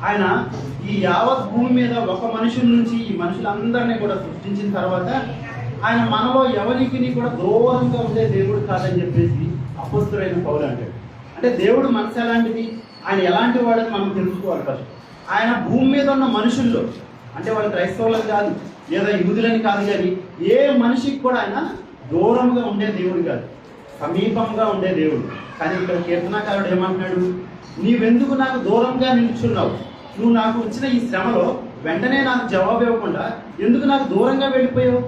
ఆయన ఈ యావత్ భూమి మీద ఒక మనుషుల నుంచి ఈ మనుషులందరినీ కూడా సృష్టించిన తర్వాత ఆయన మనలో ఎవరికి కూడా దూరంగా ఉండే దేవుడు కాదని చెప్పేసి అపొస్తలుడైన పౌలు అంటాడు. అంటే దేవుడు మనసు ఎలాంటిది, ఆయన ఎలాంటి వాడని మనం తెలుసుకోవాలి ఫస్ట్. ఆయన భూమి మీద ఉన్న మనుషుల్లో, అంటే వాళ్ళు క్రైస్తవులకు కాదు లేదా యూదులని కాదు, కానీ ఏ మనిషికి కూడా ఆయన దూరంగా ఉండే దేవుడు కాదు, సమీపంగా ఉండే దేవుడు. కానీ ఇక్కడ కీర్తనాకారుడు ఏమంటున్నాడు, నీవెందుకు నాకు దూరంగా నిల్చున్నావు, నువ్వు నాకు వచ్చిన ఈ శ్రమలో వెంటనే నాకు జవాబు ఇవ్వకుండా ఎందుకు నాకు దూరంగా వెళ్ళిపోయావు,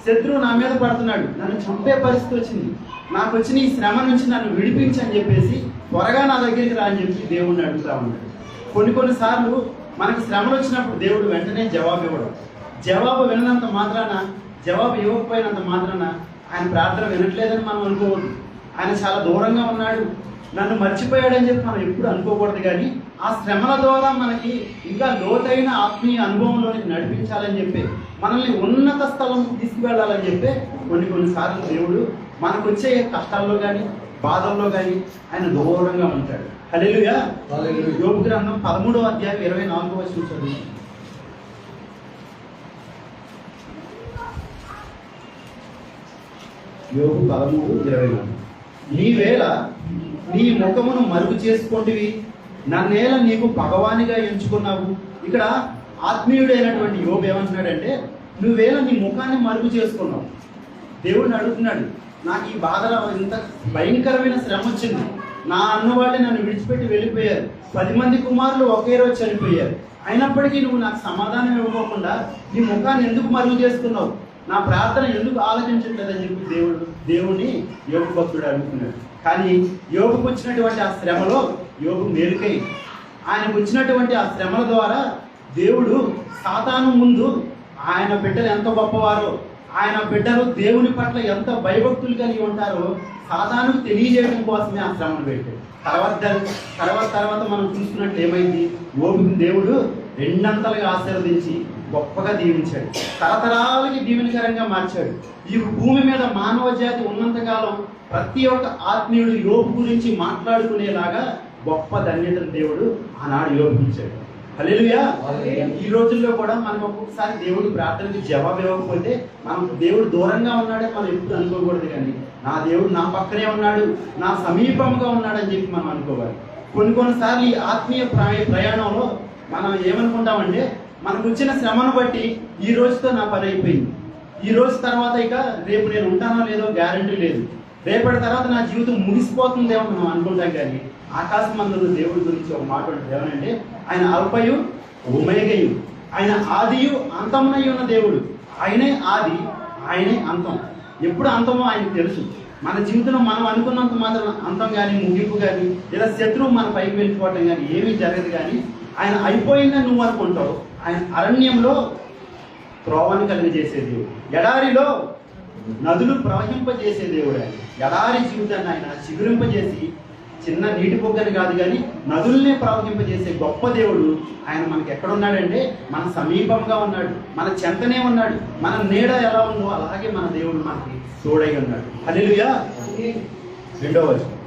శత్రువు నా మీద పడుతున్నాడు, నన్ను చంపే పరిస్థితి వచ్చింది, నాకు వచ్చిన ఈ శ్రమ నుంచి నన్ను విడిపించని చెప్పేసి త్వరగా నా దగ్గరికి రా అని చెప్పి దేవుడిని అడుగుతా ఉన్నాడు. కొన్నిసార్లు మనకు శ్రమలు వచ్చినప్పుడు దేవుడు వెంటనే జవాబు ఇవ్వడం, జవాబు విననంత మాత్రాన, జవాబు ఇవ్వకపోయినంత మాత్రాన ఆయన ప్రార్థన వినట్లేదని మనం అనుకోవద్దు. ఆయన చాలా దూరంగా ఉన్నాడు, నన్ను మర్చిపోయాడని చెప్పి మనం ఎప్పుడు అనుకోకూడదు. కానీ ఆ శ్రమల ద్వారా మనకి ఇంకా లోతైన ఆత్మీయ అనుభవంలోనికి నడిపించాలని చెప్పి, మనల్ని ఉన్నత స్థలం తీసుకువెళ్ళాలని చెప్పి కొన్నిసార్లు దేవుడు మనకు వచ్చే కష్టాల్లో కానీ బాధల్లో కానీ ఆయన దూరంగా ఉంటాడు. హల్లెలూయా. యోబు గ్రంథం 13వ అధ్యాయం 24వ వచనం చదువు. యోబు 13:24. నీవేళ నీ ముఖమును మరుగు చేసుకొంటివి, నన్నేల నీకు భగవానిగా ఎంచుకున్నావు. ఇక్కడ ఆత్మీయుడైనటువంటి యోబు ఏమంటున్నాడంటే, నువ్వేళ నీ ముఖాన్ని మరుగు చేసుకున్నావు. దేవుడిని అడుగుతున్నాడు, నాకు ఈ బాధలో ఇంత భయంకరమైన శ్రమ వచ్చింది, నా అన్నవాళ్ళే నన్ను విడిచిపెట్టి వెళ్ళిపోయారు, 10 మంది కుమారులు ఒకే రోజు చనిపోయారు, అయినప్పటికీ నువ్వు నాకు సమాధానం ఇవ్వకుండా నీ ముఖాన్ని ఎందుకు మరుగు చేసుకున్నావు, నా ప్రార్థన ఎందుకు ఆలోచించట్లేదని చెప్పి దేవుడిని యోబు భక్తుడు అడుగుతున్నాడు. కానీ యోబుకు వచ్చినటువంటి ఆ శ్రమలో యోబు మేలుకై, ఆయనకు వచ్చినటువంటి ఆ శ్రమల ద్వారా దేవుడు సాతాను ముందు ఆయన బిడ్డలు ఎంత గొప్పవారో, ఆయన బిడ్డలు దేవుని పట్ల ఎంత భయభక్తులు కలిగి ఉంటారో సాతానుకు తెలియజేయడం కోసమే ఆ శ్రమను పెట్టాడు. తర్వాత మనం చూసుకున్నట్లు ఏమైంది, యోబుని దేవుడు 2 అంతలుగా ఆశీర్వదించి గొప్పగా దీవించాడు, తరతరాలకి దీవెనకరంగా మార్చాడు. ఈ భూమి మీద మానవ జాతి ఉన్నంతకాలం ప్రతి ఒక్క ఆత్మీయుడు యోబు గురించి మాట్లాడుకునేలాగా గొప్ప ధన్యతను దేవుడు ఆనాడు యోబుకి ఇచ్చాడు. హల్లెలూయా. ఈ రోజుల్లో కూడా మనం ఒక్కొక్కసారి దేవుడు ప్రార్థనకి జవాబు ఇవ్వకపోతే మనం దేవుడు దూరంగా ఉన్నాడని మనం ఎప్పుడు అనుకోకూడదు. కానీ నా దేవుడు నా పక్కనే ఉన్నాడు, నా సమీపంగా ఉన్నాడని చెప్పి మనం అనుకోవాలి. కొన్నిసార్లు ఈ ఆత్మీయ ప్రయాణంలో మనం ఏమనుకుంటామంటే, మనకు వచ్చిన శ్రమను బట్టి ఈ రోజుతో నా పని అయిపోయింది, ఈ రోజు తర్వాత ఇక రేపు నేను ఉంటానో లేదో గ్యారంటీ లేదు, రేపటి తర్వాత నా జీవితం ముగిసిపోతుందేమో మనం అనుకుంటాం. కానీ ఆకాశమందున దేవుడి గురించి ఒక మాట ఉంటుంది, ఏమనంటే ఆయన అల్పయు ఒమేగయు, ఆయన ఆదియు అంతమునై ఉన్న దేవుడు. ఆయనే ఆది, ఆయనే అంతం. ఎప్పుడు అంతమో ఆయనకు తెలుసు. మన జీవితంలో మనం అనుకున్నంత మాత్రం అంతం కానీ ముగింపు కానీ లేదా శత్రువు మన పైకి వెళ్ళిపోవటం కానీ ఏమీ జరగదు. కానీ ఆయన అయిపోయిందని నువ్వు అనుకుంటావు. ఆయన అరణ్యంలో త్రోవని కలిగజేసే దేవుడు, ఎడారిలో నదులు ప్రవహింపజేసే దేవుడు. ఆయన ఎడారి జీవితాన్ని ఆయన చిగురింపజేసి చిన్న నీటి పొగ్గని కాదు కానీ నదుల్నే ప్రవహింపజేసే గొప్ప దేవుడు. ఆయన మనకి ఎక్కడున్నాడంటే మన సమీపంగా ఉన్నాడు, మన చెంతనే ఉన్నాడు. మన నీడ ఎలా ఉందో అలాగే మన దేవుడు మనకి తోడై ఉన్నాడు. హల్లెలూయా. 2వ వచనం,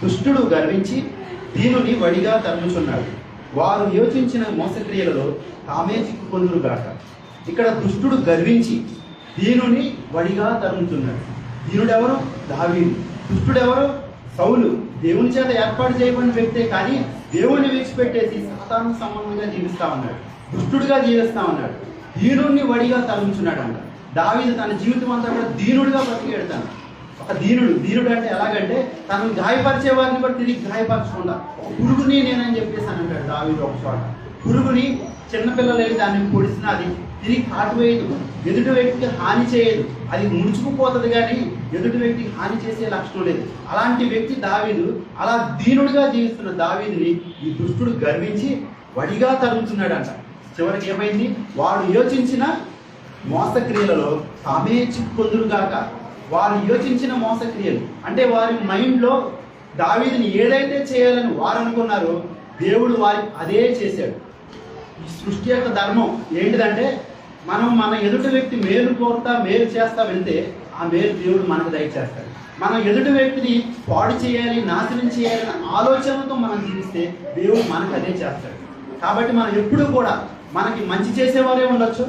దుష్టుడు గర్వించి దీనుని వడిగా తరుముచున్నాడు, వారు యోచించిన మోసక్రియలలో తామే చిక్కుకొందురు గాక. ఇక్కడ దుష్టుడు గర్వించి దీనుని వడిగా తరుముతున్నాడు. దీనుడు ఎవరు? దావీదు. దుష్టుడు ఎవరు? సౌలు. దేవుని చేత ఏర్పాటు చేయబడిన వ్యక్తే, కానీ దేవుణ్ణి విడిచిపెట్టేసి సాతాను సంబంధంగా జీవిస్తా ఉన్నాడు, దుష్టుడిగా జీవిస్తా ఉన్నాడు, దీనుడిని వడిగా తరుముచున్నాడు అంట. దావీదు తన జీవితం అంతా కూడా దీనుడిగా బ్రతికెడతాను. ఒక దీనుడు అంటే ఎలాగంటే తనను గాయపరిచే వారిని బట్టి తిరిగి గాయపరచకుండా పురుగుని నేనని చెప్పేసి అని అంటాడు దావీదు ఒక చోట. పురుగుని చిన్నపిల్లలకి దాన్ని పొడిచినా అది తిరిగి కాటు వేయదు, ఎదుటి వ్యక్తికి హాని చేయదు, అది ముడుచుకుపోతుంది. కానీ ఎదుటి వ్యక్తికి హాని చేసే లక్షణం లేదు. అలాంటి వ్యక్తి దావీదు. అలా దీనుడిగా జీవిస్తున్న దావీదుని ఈ దుష్టుడు గర్వించి వడిగా తరుముతున్నాడంట. చివరికి ఏమైంది? వాడు యోచించిన మోసక్రియలలో తామే చిక్కుకొందురుగాక. వారు యోచించిన మోసక్రియలు అంటే వారి మైండ్లో దావీదుని ఏదైతే చేయాలని వారు అనుకున్నారో దేవుడు వారికి అదే చేశాడు. ఈ సృష్టి యొక్క ధర్మం ఏంటిదంటే, మనం మన ఎదుటి వ్యక్తి మేలు కోరుతా మేలు చేస్తా వెళ్తే ఆ మేలు దేవుడు మనకు దయచేస్తాడు. మనం ఎదుటి వ్యక్తిని పాడు చేయాలి, నాశనం చేయాలనే ఆలోచనతో మనం జీవిస్తే దేవుడు మనకు అదే చేస్తాడు. కాబట్టి మనం ఎప్పుడూ కూడా మనకి మంచి చేసేవారే ఉండొచ్చు,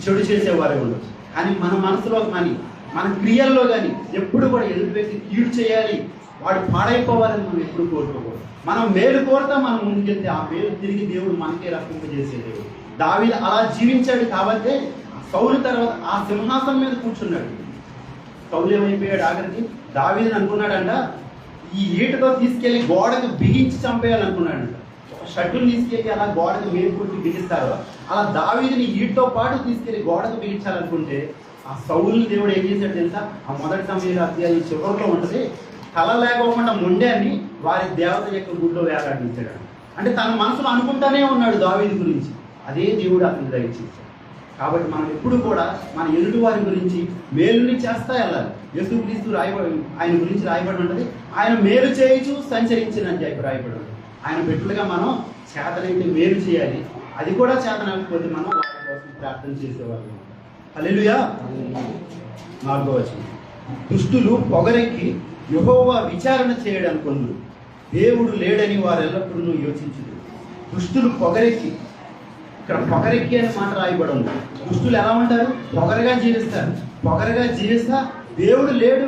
చెడు చేసేవారే ఉండొచ్చు, కానీ మన మనసులో కానీ మన క్రియల్లో కానీ ఎప్పుడు కూడా ఎదుటి వ్యక్తి కీడు చేయాలి, వాడు పాడైపోవాలని మనం ఎప్పుడు కోరుకోకూడదు. మనం మేలు కోరుతా మనం ముందుకెళ్తే ఆ మేలు తిరిగి దేవుడు మనకే రక్షింపజేసే దేవుడు. దావీదు అలా జీవించాడు కాబట్టి సౌలు తర్వాత ఆ సింహాసనం మీద కూర్చున్నాడు. సౌలు ఏమైపోయాడు ఆఖరికి? దావీదుని అనుకున్నాడంట ఈ ఈటతో తీసుకెళ్లి గోడకు బిగించి చంపేయాలనుకున్నాడంట. ఒక షర్టును తీసుకెళ్లి అలా గోడకు మీద కొట్టి బిగిస్తారు, అలా దావీదుని ఈటతో పాటు తీసుకెళ్లి గోడకు బిగించాలనుకుంటే ఆ సౌలుని దేవుడు ఏం చేశాడు తెలుసా? ఆ మొదటి సమయంలో అధ్యాయం చివరిలో ఉంటుంది, తల లేకోకుండా ముండాన్ని వారి దేవత యొక్క గుడిలో వేలాడించాడు. అంటే తన మనసులో అనుకుంటానే ఉన్నాడు దావీదు గురించి, అదే దేవుడు అతను దయచేశాడు. కాబట్టి మనం ఎప్పుడు కూడా మన ఎదుటి వారి గురించి మేలుని చేస్తా వెళ్ళాలి. యేసుక్రీస్తు ఆయన గురించి రాయబడి ఉంటుంది, ఆయన మేలు చేయొచ్చు సంచరించిన చెప్పి రాయబడి ఉంటుంది. ఆయన బిడ్డలుగా మనం చేతనైతే మేలు చేయాలి, అది కూడా చేతనకపోతే మనం వారి కోసం ప్రార్థన చేసేవాళ్ళం. హల్లెలూయా. 4వ వచనం, దుష్టులు పొగరెక్కి యెహోవా విచారణ చేయడానికి కొందరు, దేవుడు లేడని వారు ఎల్లప్పుడూ యోచించుదు. దుష్టులు పొగరెక్కి, ఇక్కడ పొగరెక్కి అనే మాట రాయబడి ఉంది. దుష్టులు ఎలా ఉంటారు? పొగరగా జీవిస్తారు. పొగరగా జీవిస్తా దేవుడు లేడు,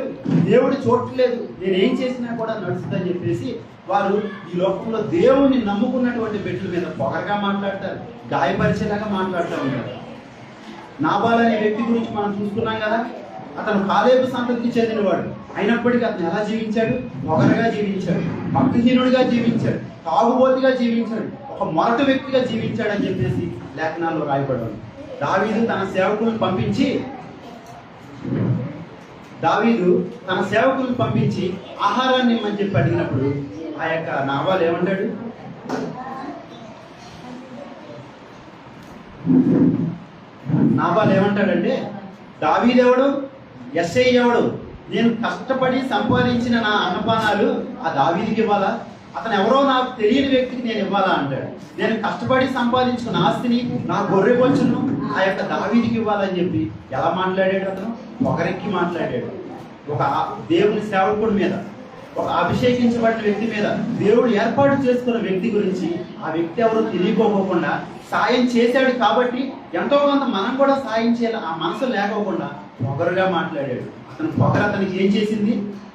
దేవుడు చూడట్లేదు, నేనేం చేసినా కూడా నడుస్తుందని చెప్పేసి వారు ఈ లోకంలో దేవుడిని నమ్ముకున్నటువంటి బిడ్డల మీద పొగరగా మాట్లాడతారు, గాయపరిచేలాగా మాట్లాడుతూ ఉంటారు. నాబాల్ అనే వ్యక్తి గురించి మనం చూసుకున్నాం కదా. అతను కాలేబు సంతతికి చెందినవాడు, అయినప్పటికీ అతను ఎలా జీవించాడు? పొగరగా జీవించాడు, భక్తిహీనుడిగా జీవించాడు, తాగుబోతుగా జీవించాడు, ఒక మొరటు వ్యక్తిగా జీవించాడని చెప్పేసి లేఖనాల్లో రాయబడ్డాడు. దావీదు తన సేవకులను పంపించి ఆహారాన్ని ఇమ్మని చెప్పి అడిగినప్పుడు ఆ యొక్క నాబాల్ ఏమంటాడు? నాబాల్ ఏమంటాడంటే, దావీదు ఎవడు, యెష్షయి ఎవడు, నేను కష్టపడి సంపాదించిన నా అన్నపానాలు ఆ దావీదుకి ఇవ్వాలా? అతను ఎవరో నాకు తెలియని వ్యక్తికి నేను ఇవ్వాలా అంటాడు. నేను కష్టపడి సంపాదించుకున్న ఆస్తిని, నా గొర్రె బొచ్చును ఆ యొక్క దావీదుకి ఇవ్వాలని చెప్పి ఎలా మాట్లాడాడు? అతను పొగరెక్కి మాట్లాడాడు. ఒక దేవుని సేవకుడి మీద, ఒక అభిషేకించబడిన వ్యక్తి మీద, దేవుడు ఏర్పాటు చేసుకున్న వ్యక్తి గురించి ఆ వ్యక్తి ఎవరో తెలియకోకుండా సాయం చేశాడు కాబట్టి ఎంతో కొంత మనం కూడా సాయం చేయాలి ఆ మనసు లేకోకుండా పొగరుగా మాట్లాడాడు. అతను పొగరు అతనికి ఏం చేసింది?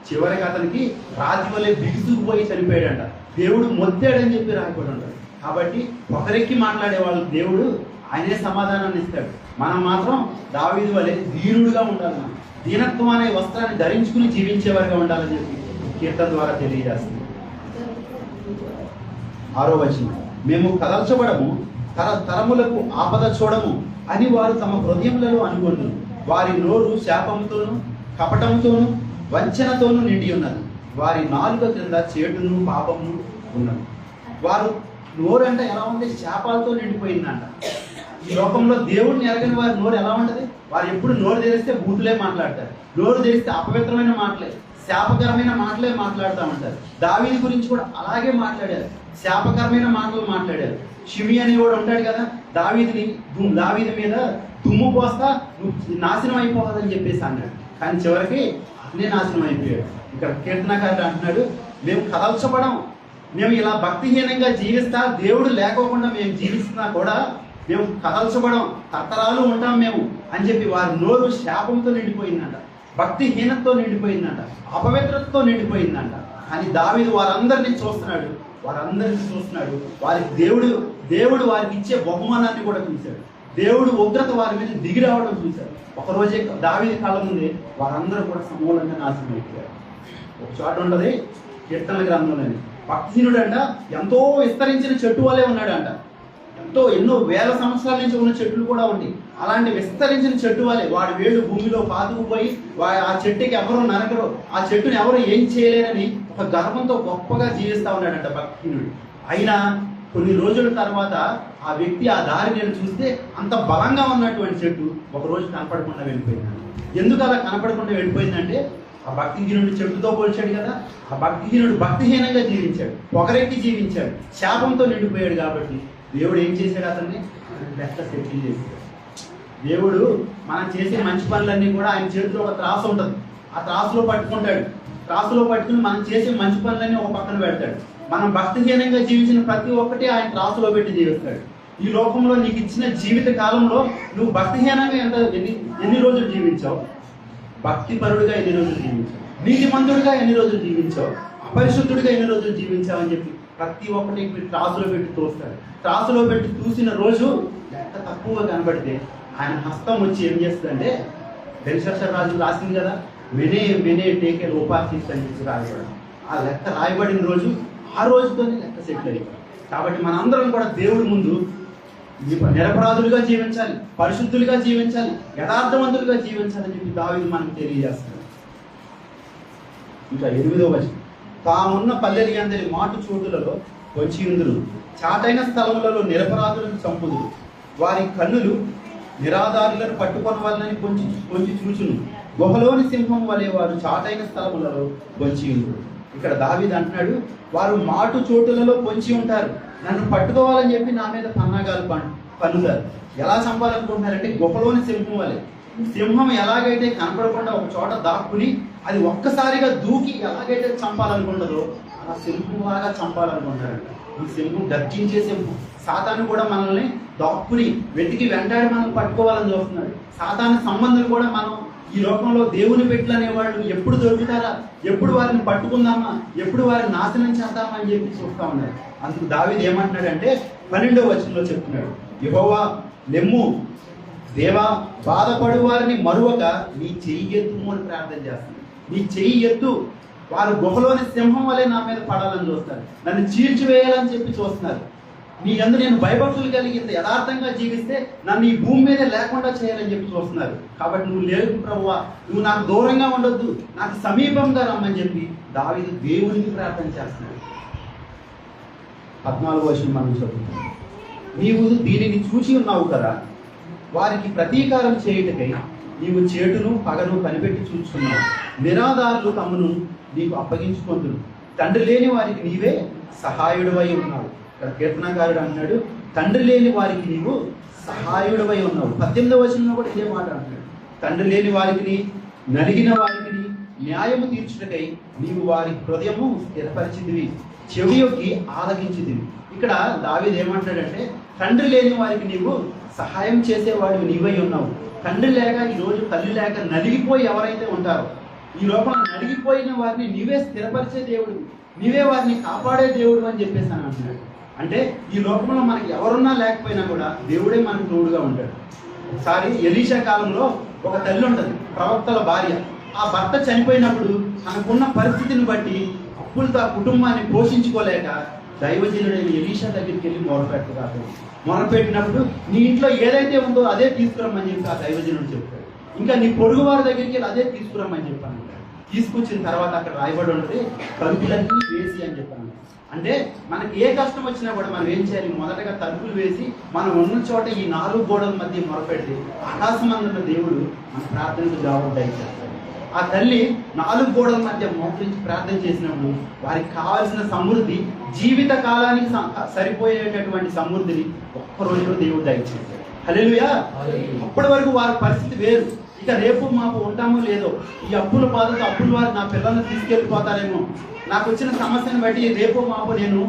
చివరికి అతనికి రాతి వల్లే బిగుసుకుపోయి చనిపోయాడంట. దేవుడు మొత్తాడని చెప్పి రాయబడి ఉంటాడు. కాబట్టి పొగరెక్కి మాట్లాడే వాళ్ళు దేవుడు ఆయనే సమాధానాన్ని ఇస్తాడు. మనం మాత్రం దావీదు వలె ధీరుడుగా ఉండాలి. మనం దీనత్వం అనే వస్త్రాన్ని ధరించుకుని జీవించేవారిగా ఉండాలని చెప్పి కీర్తన ద్వారా తెలియజేస్తుంది. 6వ వచనం, మేము కదల్చబడము, తరములకు ఆపద చూడము అని వారు తమ హృదయములలో అనుకొందురు. వారి నోరు శాపంతోనూ కపటంతోనూ వంచనతోనూ నిండి ఉన్నది. వారి నాలుక క్రింద చేటును పాపమును ఉన్నది. వారు నోరు అంటే ఎలా ఉంది? శాపాలతో నిండిపోయిందంట. ఈ లోకంలో దేవుడిని ఎరగని వారి నోరు ఎలా ఉంటుంది? వారు ఎప్పుడు నోరు తెరిస్తే బూతులే మాట్లాడతారు, నోరు తెరిస్తే అపవిత్రమైన మాటలే, శాపకరమైన మాటలే మాట్లాడుతూ ఉంటారు. దావీదు గురించి కూడా అలాగే మాట్లాడారు, శాపకరమైన మాటలు మాట్లాడారు. షిమి అనేవాడు ఉంటాడు కదా, దావీదు మీద దుమ్ము పోస్తా నువ్వు నాశనం అయిపోవాలని చెప్పేసి అన్నాడు. కానీ చివరికి అతనే నాశనం అయిపోయాడు. ఇక్కడ కీర్తనకారుడు అంటున్నాడు, మేము కదల్చబడం, మేము ఇలా భక్తిహీనంగా జీవిస్తా దేవుడు లేకోకుండా మేము జీవిస్తున్నా కూడా మేము కదల్చబడం, తరతరాలు ఉంటాం మేము అని చెప్పి వారి నోరు శాపంతో నిండిపోయిందంట, భక్తిహీనతతో నిండిపోయిందంట, అపవిత్రతతో నిండిపోయిందంట. కానీ దావీదు వారందరినీ చూస్తున్నాడు, వారికి దేవుడు వారికి ఇచ్చే బహుమానాన్ని కూడా చూశాడు. దేవుడు ఉగ్రత వారి మీద దిగి రావడం చూశాడు. ఒకరోజే దావీదు కళ్ళ ముందే వారందరూ కూడా సమూలంగా నాశనం అయిపోయారు. ఒక చోట ఉండదు కీర్తనల గ్రంథంలోని, భక్తిహీనుడు అంట ఎంతో విస్తరించిన చెట్టు వలె ఉన్నాడంట. ఎన్నో వేల సంవత్సరాల నుంచి ఉన్న చెట్లు కూడా ఉంది. అలాంటి విస్తరించిన చెట్టు వలె వాడి వేళ్ళు భూమిలో పాతుకుపోయి ఆ చెట్టుకి ఎవరు నరకరు, ఆ చెట్టుని ఎవరు ఏం చేయలేరని ఒక గర్వంతో గొప్పగా జీవిస్తా ఉన్నాడంట భక్తిహీనుడు. అయినా కొన్ని రోజుల తర్వాత ఆ వ్యక్తి ఆ దారి నేను చూస్తే అంత బలంగా ఉన్నటువంటి చెట్టు ఒక రోజు కనపడకుండా వెళ్ళిపోయింది. ఎందుకు అలా కనపడకుండా వెళ్ళిపోయిందంటే ఆ భక్తిహీనుడు చెట్టుతో పోల్చాడు కదా, ఆ భక్తిహీనుడు భక్తిహీనంగా జీవించాడు, పొగరెక్కి జీవించాడు, శాపంతో నిండిపోయాడు. కాబట్టి దేవుడు ఏం చేశాడు? అతన్ని బెస్ట్ సెటిల్ చేశాడు. దేవుడు మనం చేసే మంచి పనులన్నీ కూడా ఆయన చేతిలో ఒక త్రాసు ఉంటుంది, ఆ త్రాసులో పట్టుకుంటాడు. త్రాసులో పట్టుకుని మనం చేసే మంచి పనులన్నీ ఒక పక్కన పెడతాడు. మనం భక్తిహీనంగా జీవించిన ప్రతి ఒక్కటి ఆయన త్రాసులో పెట్టి జీవిస్తాడు. ఈ లోకంలో నీకు ఇచ్చిన జీవిత కాలంలో నువ్వు భక్తిహీనంగా ఎన్ని రోజులు జీవించావు, భక్తిపరుడుగా ఎన్ని రోజులు జీవించావు, నీతిమంతుడిగా ఎన్ని రోజులు జీవించావు, అపరిశుద్ధుడిగా ఎన్ని రోజులు జీవించావు అని చెప్పి ప్రతి ఒక్కటి త్రాసులో పెట్టి తోస్తాడు. త్రాసులో పెట్టి చూసిన రోజు ఎంత తక్కువగా కనబడితే ఆయన హస్తం వచ్చి ఏం చేస్తుందంటే, బెల్షస్సర్ రాజు రాసింది కదా, మెనే టేకెల్ ఉపాసిస్ అని చెప్పి రాయబడి, ఆ లెక్క రాయబడిన రోజు ఆ రోజుతోనే లెక్క సెటిల్ అయిపోయింది. కాబట్టి మనందరం కూడా దేవుడి ముందు నిరపరాధులుగా జీవించాలి, పరిశుద్ధులుగా జీవించాలి, యథార్థవంతులుగా జీవించాలని చెప్పి దావీదు మనకు తెలియజేస్తాడు. ఇంకా 8వ వచనం, తామున్న పల్లెలి అందరి మాటు చోటులలో పొంచియుందురు, చాటైన స్థలములలో నిరపరాధులను చంపుదురు, వారి కన్నులు నిరాధారులను పట్టుకొనవాలని పొంచి చూచును, గుహలోని సింహం వలె వారు చాటైన స్థలములలో పొంచియుందురు. ఇక్కడ దావీదు అంటున్నాడు, వారు మాటు చోటులలో పొంచి ఉంటారు, నన్ను పట్టుకోవాలని చెప్పి నా మీద పన్నాగాలు పన్నుతారు. ఎలా చంపాలనుకుంటున్నారంటే గుహలోని సింహం వలె. సింహం ఎలాగైతే కనపడకుండా ఒక చోట దాక్కుని అది ఒక్కసారిగా దూకి ఎలాగైతే చంపాలనుకుంటుందో అలా సింహంలాగా చంపాలనుకుంటారంట. ఈ సింహం గర్జించే సింహం. సాతాను కూడా మనల్ని దాక్కుని వెతికి వెంటాడి మనం పట్టుకోవాలని చూస్తున్నాడు. సాతాను సంబంధులు కూడా మనం ఈ లోకంలో దేవుని బిడ్డలు అనేవాళ్ళు ఎప్పుడు దొరుకుతారా, ఎప్పుడు వారిని పట్టుకుందామా, ఎప్పుడు వారిని నాశనం చేద్దామా అని చెప్పి చూస్తూ ఉన్నారు. అందుకు దావీదు ఏమంటున్నాడంటే 12వ వచనంలో చెప్తున్నాడు, యెహోవా లెమ్ము, దేవా బాధపడు వారిని మరువక నీ చెయ్యి ఎత్తు అని ప్రార్థన చేస్తున్నాడు. నీ చెయ్యి ఎత్తు. వారు గుహలోని సింహం వలె నా మీద పడాలని చూస్తారు, నన్ను చీల్చివేయాలని చెప్పి చూస్తున్నారు. నీ యందు నేను భయభక్తులు కలిగి ఇంత యథార్థంగా జీవిస్తే నన్ను ఈ భూమి మీదే లేకుండా చేయాలని చెప్పి చూస్తున్నారు. కాబట్టి నువ్వు లేదు ప్రభువా, నువ్వు నాకు దూరంగా ఉండొద్దు, నాకు సమీపంగా రమ్మని చెప్పి దావీదు దేవునికి ప్రార్థన చేస్తున్నాడు. 14వ వచనం మనం చదువుతాం, నీవు దీనిని చూచి ఉన్నావు కదా, వారికి ప్రతీకారం చేయుటకై నీవు చేటును పగను కనిపెట్టి చూచుకున్నావు, నిరాధారులు తమను నీకు అప్పగించుకొందురు, తండ్రి లేని వారికి నీవే సహాయుడివై ఉన్నావు. ఇక్కడ కీర్తనకారుడు అంటున్నాడు, తండ్రి లేని వారికి నీవు సహాయుడివై ఉన్నావు. 18వ వచనంలో కూడా ఇదే మాట అంటున్నాడు, తండ్రి లేని వారికి, నలిగిన వారికి న్యాయము తీర్చుటకై నీవు వారి హృదయము స్థిరపరిచిదివి, చెవి యొక్కి ఆలకించిదివి. ఇక్కడ దావీదు ఏమంటాడంటే, తండ్రి లేని వారికి నీవు సహాయం చేసేవాడు నీవై ఉన్నావు. తండ్రి లేక ఈరోజు తల్లి లేక నలిగిపోయి ఎవరైతే ఉంటారో, ఈ లోకంలో నలిగిపోయిన వారిని నీవే స్థిరపరిచే దేవుడు, నీవే వారిని కాపాడే దేవుడు అని చెప్పేసి అని అంటున్నాడు. అంటే ఈ లోకంలో మనకి ఎవరున్నా లేకపోయినా కూడా దేవుడే మనకు తోడుగా ఉంటాడు. ఒకసారి ఎలీషా కాలంలో ఒక తల్లి ఉంటుంది, ప్రవక్తల భార్య. ఆ భర్త చనిపోయినప్పుడు తనకున్న పరిస్థితిని బట్టి అప్పులతో ఆ కుటుంబాన్ని పోషించుకోలేక దైవజనుడైన ఎలీషా దగ్గరికి వెళ్ళి మొరపెట్టినప్పుడు నీ ఇంట్లో ఏదైతే ఉందో అదే తీసుకురమ్మని చెప్పి ఆ దైవజనుడు చెప్తాడు. ఇంకా నీ పొరుగు వారి దగ్గరికి వెళ్ళి అదే తీసుకురమ్మని చెప్పాను. తీసుకొచ్చిన తర్వాత అక్కడ రాయబడి ఉంటుంది, తలుపులన్నీ వేసి అని చెప్పాను. అంటే మనకి ఏ కష్టం వచ్చినా కూడా మనం ఏం చేయాలి, మొదటగా తలుపులు వేసి మనం ఉన్న చోట ఈ 4 గోడల మధ్య మొరపెడితే ఆకాశమందున్న దేవుడు మన ప్రార్థనకు జవాబు దయచేస్తాడు. ఆ తల్లి 4 గోడల మధ్య మోకరించి ప్రార్థన చేసినప్పుడు వారికి కావాల్సిన సమృద్ధి, జీవిత కాలానికి సరిపోయేటటువంటి సమృద్ధిని ఒక్క రోజులో దేవుడు దయచేస్తాడు. హల్లెలూయా. అప్పటి వరకు వారి పరిస్థితి వేరు. ఇక రేపు మాకు ఉంటామో లేదో, ఈ అప్పుల బాధతో అప్పుల వారు నా పిల్లల్ని తీసుకెళ్ళిపోతారేమో, నాకు వచ్చిన సమస్యను బట్టి రేపు మాపు నేను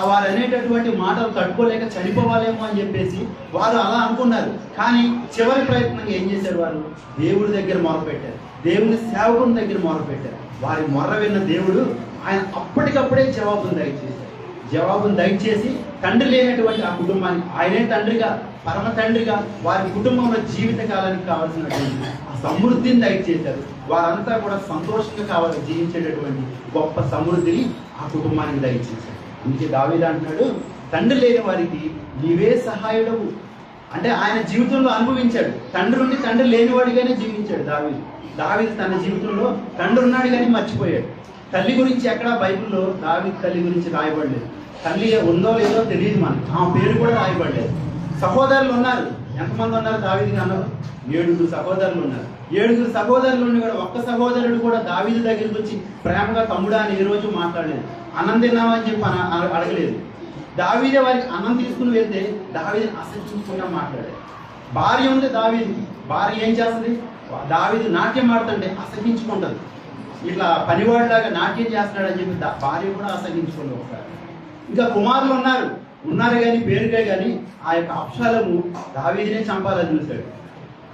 వారు అనేటటువంటి మాటలు తట్టుకోలేక చనిపోవాలేమో అని చెప్పేసి వారు అలా అనుకున్నారు. కానీ చివరి ప్రయత్నంగా ఏం చేశారు, వారు దేవుడి దగ్గర మొరపెట్టారు, దేవుని సేవకుని దగ్గర మొరపెట్టారు. వారి మొర్ర విన్న దేవుడు ఆయన అప్పటికప్పుడే జవాబును దయచేసి తండ్రి లేనటువంటి ఆ కుటుంబానికి ఆయనే తండ్రిగా, పరమ తండ్రిగా వారి కుటుంబంలో జీవిత కాలానికి కావాల్సినటువంటి ఆ సమృద్ధిని దయచేశారు. వారంతా కూడా సంతోషంగా కావాలి జీవించేటటువంటి గొప్ప సమృద్ధిని ఆ కుటుంబానికి దయచేశారు. అందుకే దావీదు అంటున్నాడు, తండ్రి లేని వారికి నీవే సహాయుడవు. అంటే ఆయన జీవితంలో అనుభవించాడు, తండ్రి ఉండి తండ్రి లేనివాడిగానే జీవించాడు దావీదు తన జీవితంలో తండ్రి ఉన్నాడు కానీ మర్చిపోయాడు. తల్లి గురించి ఎక్కడా బైబిల్లో దావీదు తల్లి గురించి రాయబడలేదు. తల్లి ఉందో లేదో తెలియదు మనకి, ఆ పేరు కూడా రాయబడలేదు. సహోదరులు ఉన్నారు, ఎంతమంది ఉన్నారు దావీదుకి అన్నారు? 7 సహోదరులు ఉన్నారు. 7 సహోదరులు ఉండి కూడా ఒక్క సహోదరుడు కూడా దావీదు దగ్గరికి వచ్చి ప్రేమగా తమ్ముడా అని ఏ రోజు మాట్లాడలేదు. అన్నం తిన్నామని చెప్పి అడగలేదు. దావీదే వారికి అన్నం తీసుకుని వెళ్తే దావీదుని అసహించుకుంటా మాట్లాడాడు. భార్య ఉంది దావీదు, భార్య ఏం చేస్తుంది, దావీదు నాట్యం ఆడుతుంటే అసహించుకుంటుంది. ఇట్లా పనివాడిలాగా నాట్యం చేస్తున్నాడని చెప్పి భార్య కూడా అసహించుకుంది. ఒకసారి ఇంకా కుమారులు ఉన్నారు కానీ పేరుగా కానీ ఆ యొక్క అబ్షాలోము దావీదునే చంపాలని చూశాడు.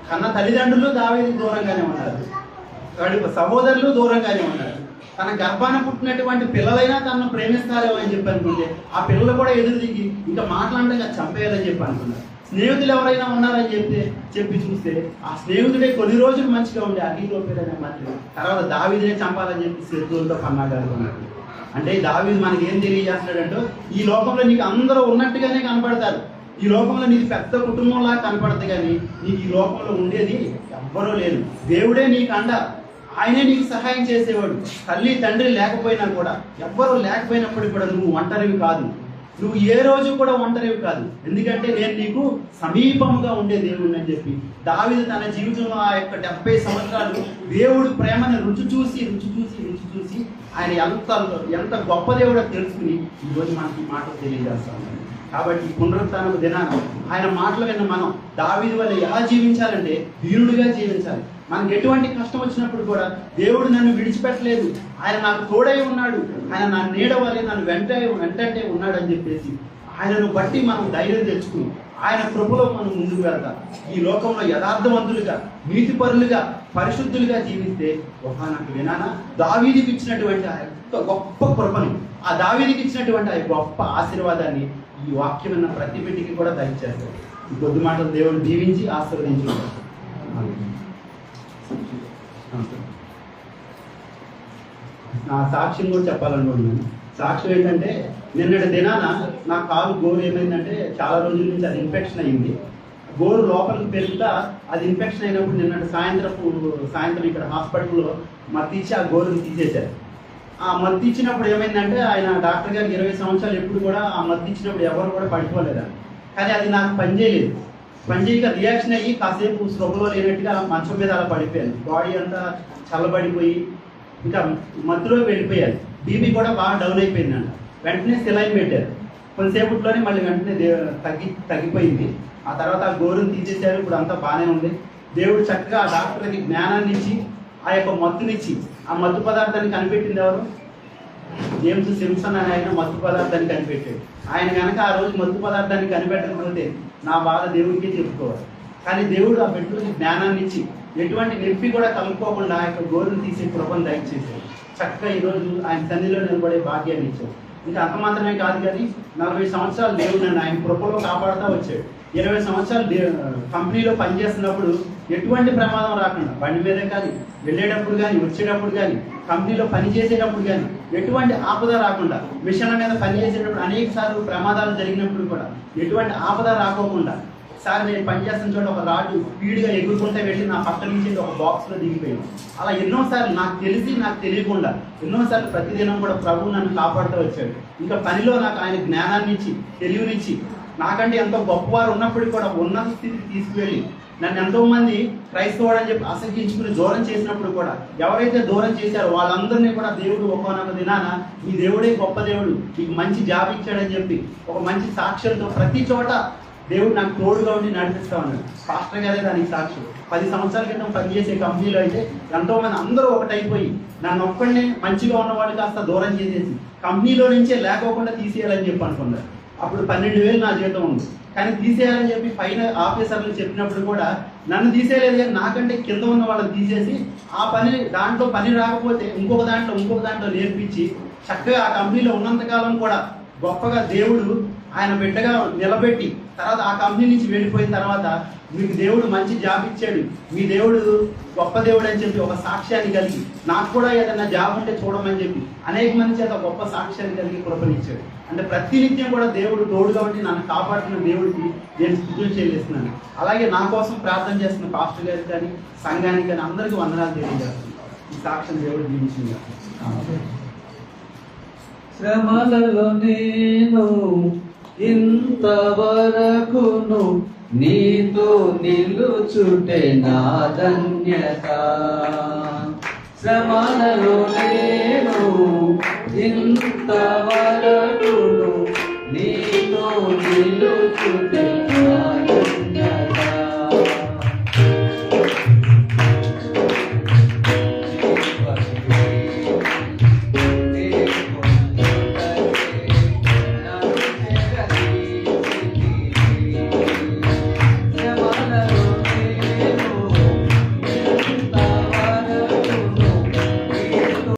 కన్న తల్లిదండ్రులు దావీదు దూరంగానే ఉన్నారు, వాడి సహోదరులు దూరంగానే ఉన్నారు. తన గర్భాన పుట్టినటువంటి పిల్లలైనా తనను ప్రేమిస్తారేమో అని చెప్పి అనుకుంటే ఆ పిల్లలు కూడా ఎదురు దిగి ఇంకా మాట్లాడగా చంపేయాలని చెప్పి అనుకున్నారు. స్నేహితులు ఎవరైనా ఉన్నారని చెప్పి చూస్తే ఆ స్నేహితుడే కొన్ని రోజులు మంచిగా ఉండే అగ్నిలోపేదనే మాత్రం తర్వాత దావీదునే చంపాలని చెప్పి శత్రువులతో పన్నాగా అనుకున్నాడు. అంటే దావీదు మనకి ఏం తెలియజేస్తున్నాడంటే ఈ లోకంలో నీకు అందరూ ఉన్నట్టుగానే కనపడతారు, ఈ లోకంలో నీకు పెద్ద కుటుంబంలా కనపడదు, కానీ నీకు ఈ లోకంలో ఉండేది ఎవ్వరూ లేరు. దేవుడే నీకు అండ, ఆయనే నీకు సహాయం చేసేవాడు. తల్లి తండ్రి లేకపోయినా కూడా, ఎవ్వరూ లేకపోయినప్పుడు కూడా నువ్వు ఒంటరివి కాదు, నువ్వు ఏ రోజు కూడా ఒంటరివి కాదు. ఎందుకంటే నేను నీకు సమీపంగా ఉండే దేవుడిని అని చెప్పి దావీదు తన జీవితంలో ఆ యొక్క 70 సంవత్సరాలు దేవుడు ప్రేమను రుచి చూసి ఆయన ఎంత గొప్ప దేవుడో తెలుసుకుని ఈరోజు మనకి ఈ మాటలు తెలియజేస్తాం. కాబట్టి పునరుత్థానపు దినాన ఆయన మాటలు విన్న మనం దావీదు వల్ల ఎలా జీవించాలంటే వీరుడిగా జీవించాలి. మనకి ఎటువంటి కష్టం వచ్చినప్పుడు కూడా దేవుడు నన్ను విడిచిపెట్టలేదు, ఆయన నాకు తోడై ఉన్నాడు, ఆయన నా నీడ వల్లే నన్ను వెంటనే ఉన్నాడు అని చెప్పేసి ఆయనను బట్టి మనం ధైర్యం తెచ్చుకుని ఆయన కృపలో మనం ముందుకు వెళ్తాం. ఈ లోకంలో యథార్థవంతులుగా, నీతిపరులుగా, పరిశుద్ధులుగా జీవిస్తే ఒకనొక వినాన దావీదుకి ఇచ్చినటువంటి ఆ యొక్క గొప్ప కృపని, ఆ దావీదుకి ఇచ్చినటువంటి ఆ గొప్ప ఆశీర్వాదాన్ని ఈ వాక్యం ఉన్న ప్రతి బిడ్డకి కూడా దయచేస్తారు. ఈ కొద్ది మాటలు దేవుడు దీవించి ఆశీర్వదించుకుంటారు. నా సాక్ష్యం కూడా చెప్పాలనుకుంటున్నాను. సాక్ష్యం ఏంటంటే నిన్నటి దినాన నా కాలు గోరు ఏమైందంటే చాలా రోజుల నుంచి అది ఇన్ఫెక్షన్ అయ్యింది. గోరు లోపలికి పెరుగుతా అది ఇన్ఫెక్షన్ అయినప్పుడు నిన్నటి సాయంత్రం ఇక్కడ హాస్పిటల్లో మత్తిచ్చి ఆ గోరుని తీసేశారు. ఆ మత్తు ఇచ్చినప్పుడు ఏమైందంటే ఆయన డాక్టర్ గారికి 20 సంవత్సరాలు ఎప్పుడు కూడా ఆ మత్తు ఇచ్చినప్పుడు ఎవరు కూడా పడిపోలేదా, కానీ అది నాకు పనిచేయలేదు. పనిచేయక రియాక్షన్ అయ్యి కాసేపు స్పృహలో లేనట్టుగా మంచం మీద అలా పడిపోయాను. బాడీ అంతా చల్లబడిపోయి ఇంకా మత్తులో వెళ్ళిపోయాను. బీపీ కూడా బాగా డౌన్ అయిపోయిందంట. వెంటనే సెలైన్ పెట్టారు. కొంతసేపట్లోనే మళ్ళీ వెంటనే తగ్గిపోయింది. ఆ తర్వాత ఆ గోరుని తీసేశారు. ఇప్పుడు అంతా బాగానే ఉంది. దేవుడు చక్కగా ఆ డాక్టర్కి జ్ఞానాన్ని ఇచ్చి ఆ యొక్క మత్తునిచ్చి ఆ మత్తు పదార్థాన్ని కనిపెట్టింది ఎవరు? జేమ్స్ సింప్సన్ అని ఆయన మత్తు పదార్థాన్ని కనిపెట్టాడు. ఆయన కనుక ఆ రోజు మత్తు పదార్థాన్ని కనిపెట్టకపోతే నా బాధ దేవుడికే చెప్పుకోవాలి. కానీ దేవుడు ఆ బిడ్డకి జ్ఞానాన్ని ఇచ్చి ఎటువంటి నొప్పి కూడా కలుపుకోకుండా ఆ యొక్క గోరుని తీసే కృపను దయచేశాడు. చక్కగా ఈరోజు ఆయన సన్నిధిలో నిలబడే భాగ్యాన్ని ఇచ్చాడు. ఇంకా అంత మాత్రమే కాదు, కానీ 40 సంవత్సరాలు దేవుడు నన్ను ఆయన కృపలో కాపాడుతూ వచ్చాడు. 20 సంవత్సరాలు కంపెనీలో పనిచేస్తున్నప్పుడు ఎటువంటి ప్రమాదం రాకుండా, బండి మీద కానీ వెళ్ళేటప్పుడు కానీ వచ్చేటప్పుడు కానీ కంపెనీలో పనిచేసేటప్పుడు కానీ ఎటువంటి ఆపద రాకుండా, మిషన్ల మీద పనిచేసేటప్పుడు అనేక సార్లు ప్రమాదాలు జరిగినప్పుడు కూడా ఎటువంటి ఆపద రాకోకుండా, సార్ నేను పనిచేస్తున్న చోట ఒక రాడు స్పీడ్గా ఎగురుకుంటే వెళ్ళి నా పక్క నుంచి ఒక బాక్స్లో దిగిపోయాను. అలా ఎన్నోసార్లు నాకు తెలియకుండా ఎన్నోసార్లు ప్రతిదినం కూడా ప్రభువు నన్ను కాపాడుతూ వచ్చాడు. ఇంకా పనిలో నాకు ఆయన జ్ఞానాన్ని ఇచ్చి తెలివినిచ్చి నాకంటే ఎంతో గొప్పవారు ఉన్నప్పటికీ కూడా ఉన్నత స్థితికి తీసుకువెళ్ళి నన్ను ఎంతోమంది క్రైస్తవుడు అని చెప్పి అసహ్యించుకుని దూరం చేసినప్పుడు కూడా ఎవరైతే దూరం చేశారో వాళ్ళందరినీ కూడా దేవుడు ఒక్కొక్క దినాన ఈ దేవుడే గొప్ప దేవుడు, నీకు మంచి జాబ్ ఇచ్చాడని చెప్పి ఒక మంచి సాక్ష్యంతో ప్రతి చోట దేవుడు నాకు తోడుగా ఉండి నడిపిస్తా ఉన్నాడు. పాస్టర్ గారే దానికి సాక్షి. 10 సంవత్సరాల క్రితం పనిచేసే కంపెనీలో అయితే ఎంతోమంది అందరూ ఒకటైపోయి నన్ను ఒక్కడినే మంచిగా ఉన్నవాళ్ళు కాస్త దూరం చేసేసి కంపెనీలో నుంచే లేకోకుండా తీసేయాలని చెప్పి అనుకున్నారు. అప్పుడు 12,000 నా జీతం ఉంది, కానీ తీసేయాలని చెప్పి పైన ఆఫీసర్లు చెప్పినప్పుడు కూడా నన్ను తీసేయలేదు, కానీ నాకంటే కింద ఉన్న వాళ్ళని తీసేసి ఆ దాంట్లో పని రాకపోతే ఇంకొక దాంట్లో నేర్పించి చక్కగా ఆ కంపెనీలో ఉన్నంతకాలం కూడా గొప్పగా దేవుడు ఆయన బిడ్డగా నిలబెట్టి తర్వాత ఆ కంపెనీ నుంచి వెళ్ళిపోయిన తర్వాత మీకు దేవుడు మంచి జాబ్ ఇచ్చాడు, మీ దేవుడు గొప్ప దేవుడు అని చెప్పి ఒక సాక్ష్యాన్ని కలిగి నాకు కూడా ఏదైనా జాబ్ ఉంటే చూడమని చెప్పి అనేక మంది చేత గొప్ప సాక్ష్యాన్ని కలిగి కృపనిచ్చాడు. అంటే ప్రతినిత్యం కూడా దేవుడు తోడుగా ఉండి నన్ను కాపాడుతున్న దేవుడికి నేను స్తుతులు చెల్లిస్తున్నాను. అలాగే నా కోసం ప్రార్థన చేస్తున్న పాస్టర్ గారికి కానీ సంఘానికి కానీ అందరికీ వందనాలు తెలియజేస్తున్నాను. ఈ సాక్ష్యం దేవుడు జీవించింది. శ్రమలలో నేను ఇంతవరకును నీతో నిలుచుటే నా ధన్యత. శ్రమలలో నేను ఇంతవరకును నీతో నిలుచుటే